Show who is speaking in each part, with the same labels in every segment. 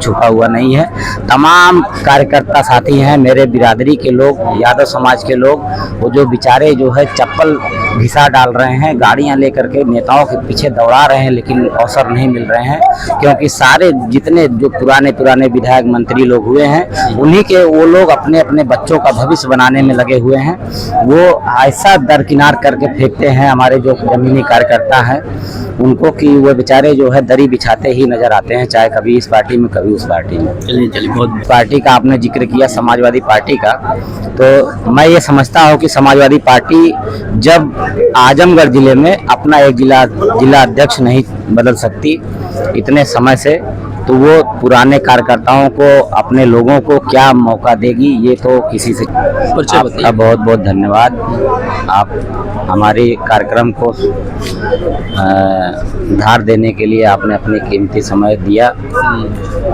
Speaker 1: छुपा हुआ नहीं है। तमाम कार्यकर्ता साथी हैं, मेरे बिरादरी के लोग, यादव समाज के लोग, वो जो बेचारे जो है चप्पल घिसा डाल रहे हैं, गाड़ियां लेकर के नेताओं के पीछे दौड़ा रहे हैं, लेकिन अवसर नहीं मिल रहे हैं, क्योंकि सारे जितने जो पुराने विधायक मंत्री लोग हुए हैं, उन्हीं के वो लोग अपने अपने बच्चों का भविष्य बनाने में लगे हुए हैं। वो ऐसा दरकिनार करके फेंकते हैं हमारे जो जमीनी कार्यकर्ता हैं उनको, कि वो बेचारे जो है दरी बिछाते ही नजर आते हैं, चाहे कभी इस पार्टी में कभी उस पार्टी में।
Speaker 2: चलिए बहुत
Speaker 1: पार्टी का आपने जिक्र किया, समाजवादी पार्टी का, तो मैं ये समझता हूँ कि समाजवादी पार्टी जब आजमगढ़ जिले में अपना एक जिला अध्यक्ष नहीं बदल सकती इतने समय से, तो वो पुराने कार्यकर्ताओं को, अपने लोगों को क्या मौका देगी, ये तो किसी से। आपका बहुत बहुत धन्यवाद, आप हमारे कार्यक्रम को धार देने के लिए आपने अपने कीमती समय दिया।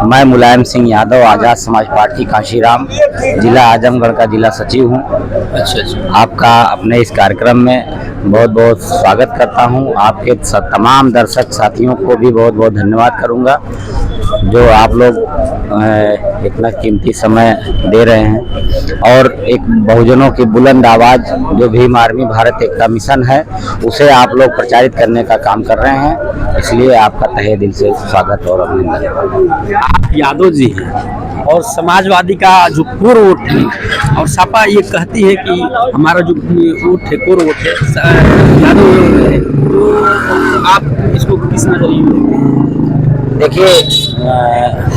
Speaker 1: मैं मुलायम सिंह यादव, आज़ाद समाज पार्टी काशीराम, जिला आजमगढ़ का जिला सचिव हूँ।
Speaker 2: अच्छा।
Speaker 1: आपका अपने इस कार्यक्रम में बहुत बहुत स्वागत करता हूँ। आपके तमाम दर्शक साथियों को भी बहुत बहुत धन्यवाद करूँगा जो आप लोग इतना कीमती समय दे रहे हैं, और एक बहुजनों की बुलंद आवाज़ जो भीम आर्मी भारत एकता मिशन है उसे आप लोग प्रचारित करने का काम कर रहे हैं, इसलिए आपका तहे दिल से स्वागत और अभिनंदन।
Speaker 2: आप यादव जी हैं और समाजवादी का जो कोर वोट है, और सपा ये कहती है कि हमारा जो वोट है कोर वोट है यादव है, तो आप इसको किस नजरिए में देखते हैं?
Speaker 1: देखिए,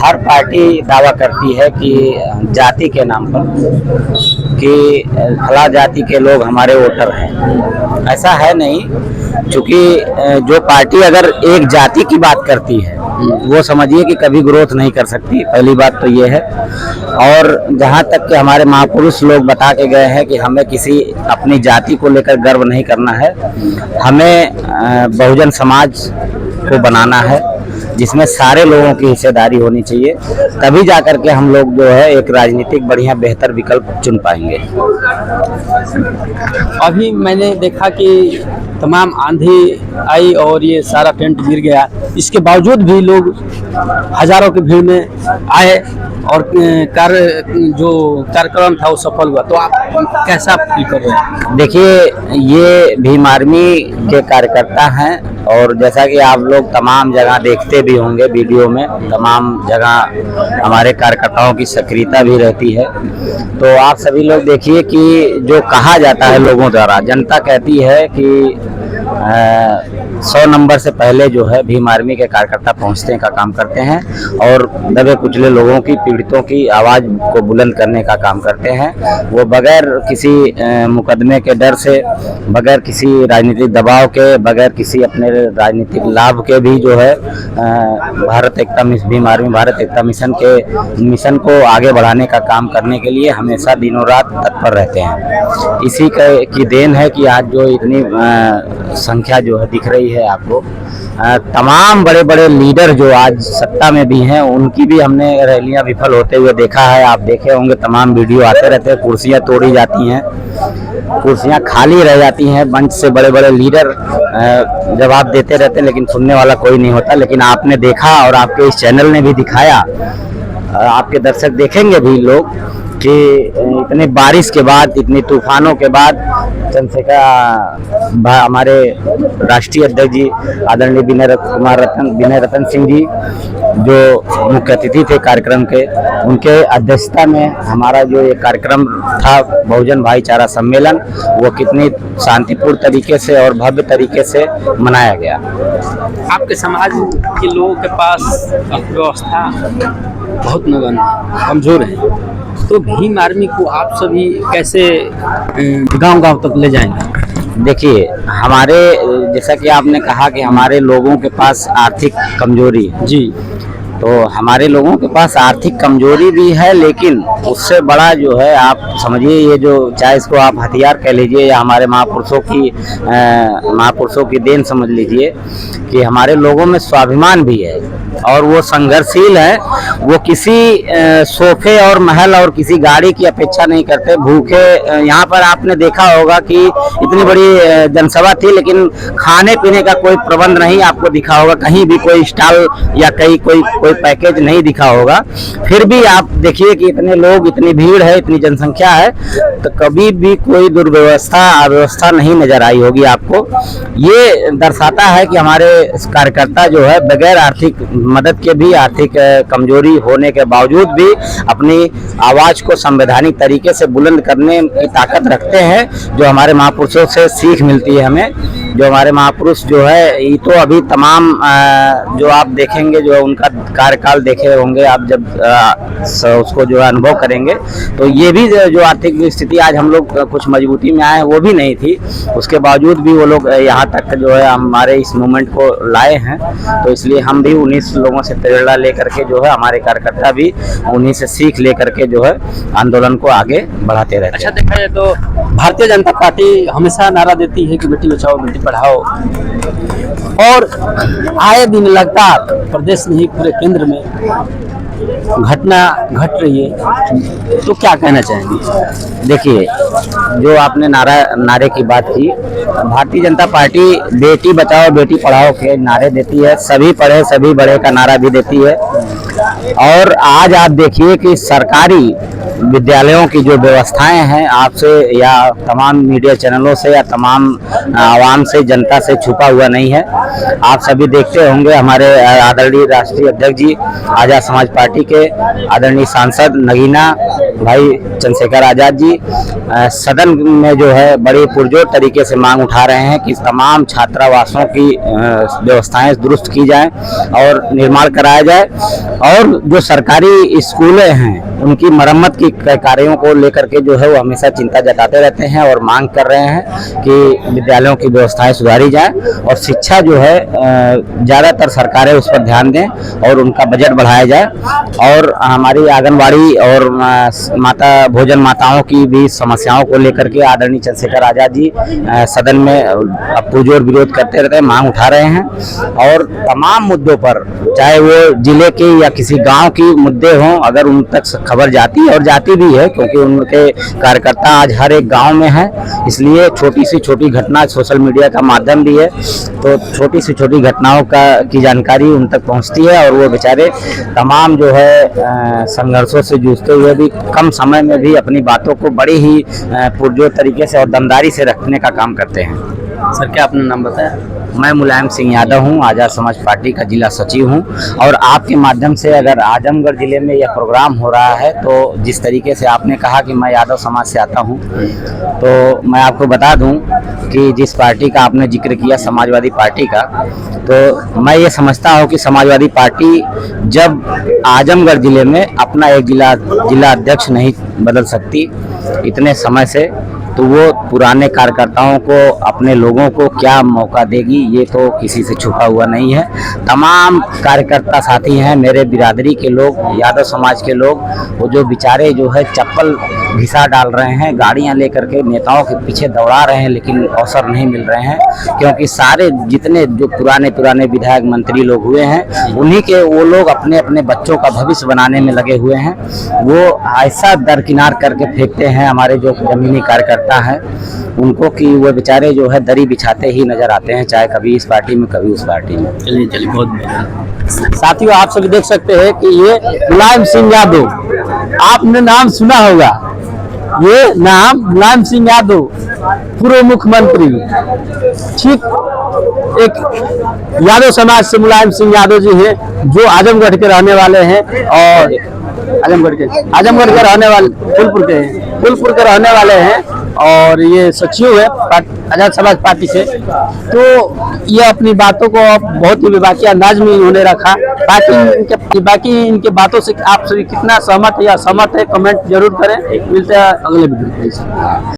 Speaker 1: हर पार्टी दावा करती है कि जाति के नाम पर कि फला जाति के लोग हमारे वोटर हैं। ऐसा है नहीं, क्योंकि जो पार्टी अगर एक जाति की बात करती है वो समझिए कि कभी ग्रोथ नहीं कर सकती, पहली बात तो ये है। और जहाँ तक कि हमारे महापुरुष लोग बता के गए हैं कि हमें किसी अपनी जाति को लेकर गर्व नहीं करना है, हमें बहुजन समाज को बनाना है जिसमें सारे लोगों की हिस्सेदारी होनी चाहिए, तभी जाकर के हम लोग जो है एक राजनीतिक बढ़िया बेहतर विकल्प चुन पाएंगे।
Speaker 2: अभी मैंने देखा कि तमाम आंधी आई और ये सारा टेंट गिर गया, इसके बावजूद भी लोग हजारों की भीड़ में आए और जो कार्यक्रम था वो सफल हुआ, तो आप कैसा फील कर रहे हैं?
Speaker 1: देखिए, ये भीम आर्मी के कार्यकर्ता हैं और जैसा कि आप लोग तमाम जगह देखते भी होंगे वीडियो में, तमाम जगह हमारे कार्यकर्ताओं की सक्रियता भी रहती है। तो आप सभी लोग देखिए कि जो कहा जाता है लोगों द्वारा, जनता कहती है कि 100 नंबर से पहले जो है भीम आर्मी के कार्यकर्ता पहुंचने का काम करते हैं और दबे कुचले लोगों की, पीड़ितों की आवाज़ को बुलंद करने का काम करते हैं। वो बगैर किसी मुकदमे के डर से, बगैर किसी राजनीतिक दबाव के, बगैर किसी अपने राजनीतिक लाभ के भी जो है भीम आर्मी भारत एकता मिशन के मिशन को आगे बढ़ाने का काम करने के लिए हमेशा दिनों रात तत्पर रहते हैं। इसी की देन है कि आज जो इतनी संख्या जो है दिख रही है आपको, तमाम बड़े बड़े लीडर जो आज सत्ता में भी हैं उनकी भी हमने रैलियां विफल होते हुए देखा है। आप देखे होंगे, तमाम वीडियो आते रहते हैं, कुर्सियां तोड़ी जाती हैं, कुर्सियां खाली रह जाती हैं, मंच से बड़े बड़े लीडर जवाब देते रहते हैं लेकिन सुनने वाला कोई नहीं होता। लेकिन आपने देखा और आपके इस चैनल ने भी दिखाया, आपके दर्शक देखेंगे भी लोग कि इतने बारिश के बाद, इतनी तूफानों के बाद चंद्रशेखर हमारे राष्ट्रीय अध्यक्ष जी आदरणीय विनय रतन सिंह जी जो मुख्य अतिथि थे कार्यक्रम के, उनके अध्यक्षता में हमारा जो ये कार्यक्रम था बहुजन भाईचारा सम्मेलन, वो कितनी शांतिपूर्ण तरीके से और भव्य तरीके से मनाया गया।
Speaker 2: आपके समाज के लोगों के पास अर्थव्यवस्था बहुत नगण्य कमजोर है, तो भीम आर्मी को आप सभी कैसे गांव-गांव तक ले जाएंगे?
Speaker 1: देखिए, हमारे जैसा कि आपने कहा कि हमारे लोगों के पास आर्थिक कमजोरी है
Speaker 2: जी,
Speaker 1: तो हमारे लोगों के पास आर्थिक कमजोरी भी है, लेकिन उससे बड़ा जो है आप समझिए, ये जो चाहे इसको आप हथियार कह लीजिए या हमारे महापुरुषों की देन समझ लीजिए, कि हमारे लोगों में स्वाभिमान भी है और वो संघर्षशील है। वो किसी सोफे और महल और किसी गाड़ी की अपेक्षा नहीं करते। भूखे, यहाँ पर आपने देखा होगा कि इतनी बड़ी जनसभा थी लेकिन खाने पीने का कोई प्रबंध नहीं आपको दिखा होगा, कहीं भी कोई स्टॉल या कोई कोई पैकेज नहीं दिखा होगा। फिर भी आप देखिए कि इतने लोग, इतनी भीड़ है, इतनी जनसंख्या है, तो कभी भी कोई दुर्व्यवस्था, अव्यवस्था नहीं नजर आई होगी आपको। ये दर्शाता है कि हमारे कार्यकर्ता जो है बगैर आर्थिक मदद के भी, आर्थिक कमजोरी होने के बावजूद भी अपनी आवाज को संवैधानिक तरीके से बुलंद करने की ताकत रखते हैं, जो हमारे महापुरुषों से सीख मिलती है हमें। जो हमारे महापुरुष जो है, ये तो अभी तमाम जो आप देखेंगे, जो उनका कार्यकाल देखे होंगे आप, जब उसको जो है अनुभव करेंगे, तो ये भी जो आर्थिक स्थिति आज हम लोग कुछ मजबूती में आए, वो भी नहीं थी। उसके बावजूद भी वो लोग यहाँ तक जो है हमारे इस मूवमेंट को लाए हैं। तो इसलिए हम भी उन्हीं लोगों से प्रेरणा लेकर के जो है, हमारे कार्यकर्ता भी उन्हीं से सीख लेकर के जो है आंदोलन को आगे बढ़ाते रहते हैं।
Speaker 2: अच्छा, देखा जाए तो भारतीय जनता पार्टी हमेशा नारा देती है कि बेटी बचाओ बेटी पढ़ाओ, और आए दिन लगातार प्रदेश नहीं पूरे केंद्र में घटना घट रही है, तो क्या कहना चाहेंगे?
Speaker 1: देखिए, जो आपने नारे की बात की, भारतीय जनता पार्टी बेटी बचाओ बेटी पढ़ाओ के नारे देती है, सभी पढ़े सभी बढ़े का नारा भी देती है। और आज आप देखिए कि सरकारी विद्यालयों की जो व्यवस्थाएं हैं, आपसे या तमाम मीडिया चैनलों से या तमाम आवाम से, जनता से छुपा हुआ नहीं है। आप सभी देखते होंगे, हमारे आदरणीय राष्ट्रीय अध्यक्ष जी, आजाद समाज पार्टी के आदरणीय सांसद नगीना भाई चंद्रशेखर आजाद जी सदन में जो है बड़ी पुरजोर तरीके से मांग उठा रहे हैं कि तमाम छात्रावासों की व्यवस्थाएं दुरुस्त की जाएं और निर्माण कराया जाए, और जो सरकारी स्कूलें हैं उनकी मरम्मत की कार्यों को लेकर के जो है वो हमेशा चिंता जताते रहते हैं और मांग कर रहे हैं कि विद्यालयों की व्यवस्थाएं सुधारी जाए और शिक्षा जो है ज़्यादातर सरकारें उस पर ध्यान दें और उनका बजट बढ़ाया जाए। और हमारी आंगनबाड़ी और माता भोजन माताओं की भी समस्याओं को लेकर के आदरणीय चंद्रशेखर आजाद जी सदन में पुरजोर विरोध करते रहते हैं, मांग उठा रहे हैं। और तमाम मुद्दों पर, चाहे वो जिले के या किसी गांव की मुद्दे हों, अगर उन तक खबर जाती है और जाती भी है, क्योंकि उनके कार्यकर्ता आज हर एक गांव में है, इसलिए छोटी सी छोटी घटना, सोशल मीडिया का माध्यम भी है, तो छोटी सी छोटी घटनाओं की जानकारी उन तक पहुंचती है और वो बेचारे तमाम जो है संघर्षों से जूझते हुए भी कम समय में भी अपनी बातों को बड़ी ही पुरजोर तरीके से और दमदारी से रखने का काम करते हैं।
Speaker 2: सर, क्या आपने नाम बताया?
Speaker 1: मैं मुलायम सिंह यादव हूं, आजाद समाज पार्टी का जिला सचिव हूं। और आपके माध्यम से अगर आजमगढ़ जिले में यह प्रोग्राम हो रहा है, तो जिस तरीके से आपने कहा कि मैं यादव समाज से आता हूं, तो मैं आपको बता दूं कि जिस पार्टी का आपने जिक्र किया, समाजवादी पार्टी का, तो मैं ये समझता हूं कि समाजवादी पार्टी जब आजमगढ़ जिले में अपना एक जिला अध्यक्ष नहीं बदल सकती इतने समय से, तो वो पुराने कार्यकर्ताओं को, अपने लोगों को क्या मौका देगी, ये तो किसी से छुपा हुआ नहीं है। तमाम कार्यकर्ता साथी हैं, मेरे बिरादरी के लोग, यादव समाज के लोग, वो जो बेचारे जो है चप्पल घिसा डाल रहे हैं, गाड़ियां लेकर के नेताओं के पीछे दौड़ा रहे हैं, लेकिन अवसर नहीं मिल रहे हैं, क्योंकि सारे जितने जो पुराने विधायक मंत्री लोग हुए हैं, उन्हीं के वो लोग अपने अपने बच्चों का भविष्य बनाने में लगे हुए हैं। वो ऐसा दरकिनार करके फेंकते हैं हमारे जो जमीनी कार्यकर्ता है उनको, कि वो बेचारे जो है दरी बिछाते ही नजर आते हैं, चाहे कभी इस पार्टी में कभी उस पार्टी में।
Speaker 2: चलिए बहुत साथियों, आप सभी देख सकते हैं कि ये मुलायम सिंह यादव, आपने नाम सुना होगा, ये नाम मुलायम सिंह यादव, पूर्व मुख्यमंत्री, ठीक, एक यादव समाज से मुलायम सिंह यादव जी हैं, जो आजमगढ़ के रहने वाले हैं, और आजमगढ़ के रहने वाले, फूलपुर के रहने वाले हैं, और ये सचिव है आजाद समाज पार्टी से। तो ये अपनी बातों को बहुत ही बेबाकी अंदाज में इन्होंने रखा, बाकी इनके बातों से आप सभी कितना सहमत है या असहमत है, कमेंट जरूर करें। मिलते हैं अगले वीडियो में।